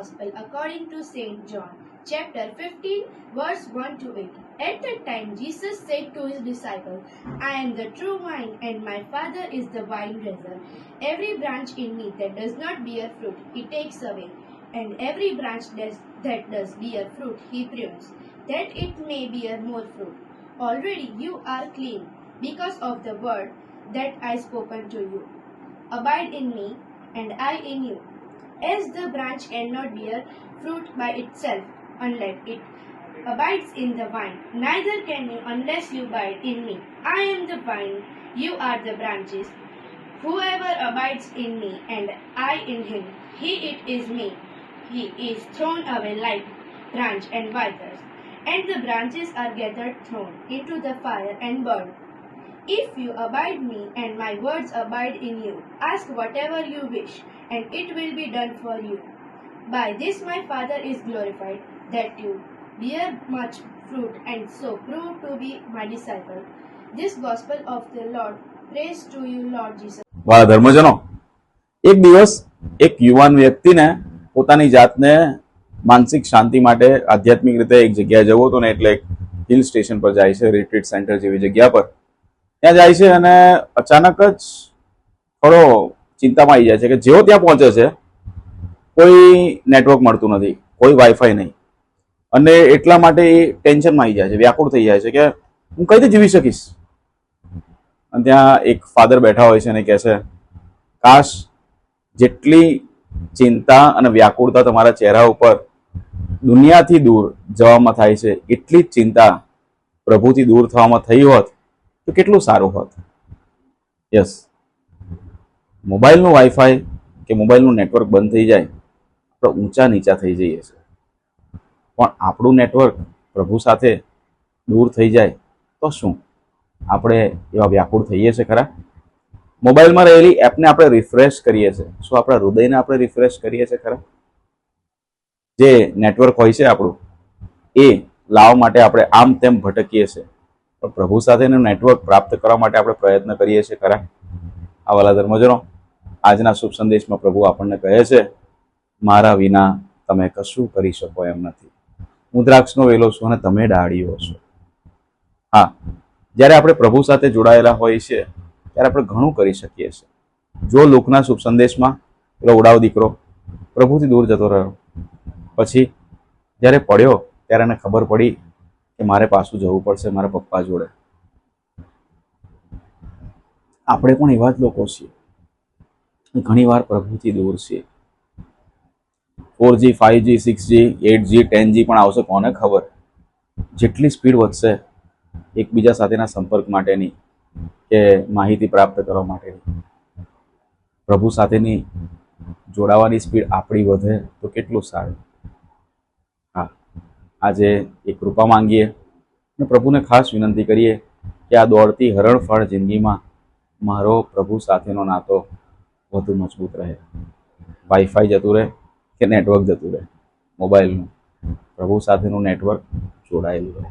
Gospel according to St. John, chapter 15, verse 1 to 8. At that time, Jesus said to his disciples, I am the true vine, and my Father is the vine dresser. Every branch in me that does not bear fruit, he takes away, and every branch that does bear fruit, he prunes, that it may bear more fruit. Already you are clean because of the word that I spoken to you. Abide in me, and I in you. As the branch cannot bear fruit by itself unless it abides in the vine, neither can you unless you abide in me. I am the vine, you are the branches. Whoever abides in me and I in him, he it is me. He is thrown away like branch and withers, and the branches are gathered thrown into the fire and burned. If you abide me and my words abide in you, ask whatever you wish, and it will be done for you. By this my Father is glorified, that you bear much fruit and so prove to be my disciple. This gospel of the Lord. Praise to you, Lord Jesus. વાહ ધર્મજનો, એક દિવસ એક યુવાન વ્યક્તિને પોતાની જાતને માનસિક શાંતિ માટે આધ્યાત્મિક રીતે એક જગ્યાએ જવું હતું ને, એટલે એક હિલ સ્ટેશન પર જાય છે, રિટ્રીટ સેન્ટર જેવી જગ્યા પર. ત્યાં જાય છે અને અચાનક જ થોડો ચિંતામાં આવી જાય છે કે જેવો ત્યાં પહોંચે છે કોઈ નેટવર્ક મળતું નથી, કોઈ વાઈફાઈ નહીં, અને એટલા માટે એ ટેન્શનમાં આવી જાય છે, વ્યાકુળ થઈ જાય છે કે હું કઈ રીતે જીવી શકીશ. અને ત્યાં એક ફાધર બેઠા હોય છે અને કહે છે, કાશ જેટલી ચિંતા અને વ્યાકુળતા તમારા ચહેરા ઉપર દુનિયાથી દૂર જવામાં થાય છે, એટલી જ ચિંતા પ્રભુથી દૂર થવામાં થઈ હોત તો કેટલું સારું હોત. યસ, મોબાઈલનું વાઈફાઈ કે મોબાઈલનું નેટવર્ક બંધ થઈ જાય આપણે ઊંચા નીચા થઈ જઈએ છીએ, પણ આપણું નેટવર્ક પ્રભુ સાથે દૂર થઈ જાય તો શું આપણે એવા વ્યાકુળ થઈએ છીએ ખરા? મોબાઈલમાં રહેલી એપને આપણે રિફ્રેશ કરીએ છીએ, શું આપણા હૃદયને આપણે રિફ્રેશ કરીએ છીએ ખરા? જે નેટવર્ક હોય છે આપણું, એ લાવવા માટે આપણે આમ તેમ ભટકીએ છીએ, પણ પ્રભુ સાથેનું નેટવર્ક પ્રાપ્ત કરવા માટે આપણે પ્રયત્ન કરીએ છીએ ખરા? આ વાલા ધર્મજનો, આજના શુભ સંદેશમાં પ્રભુ આપણને કહે છે, મારા વિના તમે કશું કરી શકો એમ નથી. હું દ્રાક્ષનો વેલો છું અને તમે ડાળીઓ છો. હા, જ્યારે આપણે પ્રભુ સાથે જોડાયેલા હોઈએ છીએ ત્યારે આપણે ઘણું કરી શકીએ છીએ. જો લોકના શુભ સંદેશમાં પેલો ઉડાવ દીકરો પ્રભુથી દૂર જતો રહ્યો, પછી જ્યારે પડ્યો ત્યારે એને ખબર પડી કે મારે પાછું જવું પડશે મારા પપ્પા જોડે. આપણે પણ એવા જ લોકો છીએ, ઘણી વાર પ્રભુથી દૂર છીએ. 4G, 5G, 6G, 8G, 10G પણ આવશે, કોને ખબર. જેટલી સ્પીડ વધશે એકબીજા સાથેના સંપર્ક માટેની કે માહિતી પ્રાપ્ત કરવા માટેની, પ્રભુ સાથેની જોડાવાની સ્પીડ આપણી વધે તો કેટલું સારું. હા, આજે એક કૃપા માંગીએ અને પ્રભુને ખાસ વિનંતી કરીએ કે આ દોડતી હરણફાળ જિંદગીમાં મારો પ્રભુ સાથેનો નાતો વધુ મજબૂત રહે. વાઈફાઈ જતું રહે કે નેટવર્ક જતું રહે, મોબાઈલનું પ્રભુ સાથેનું નેટવર્ક જોડાયેલું રહે.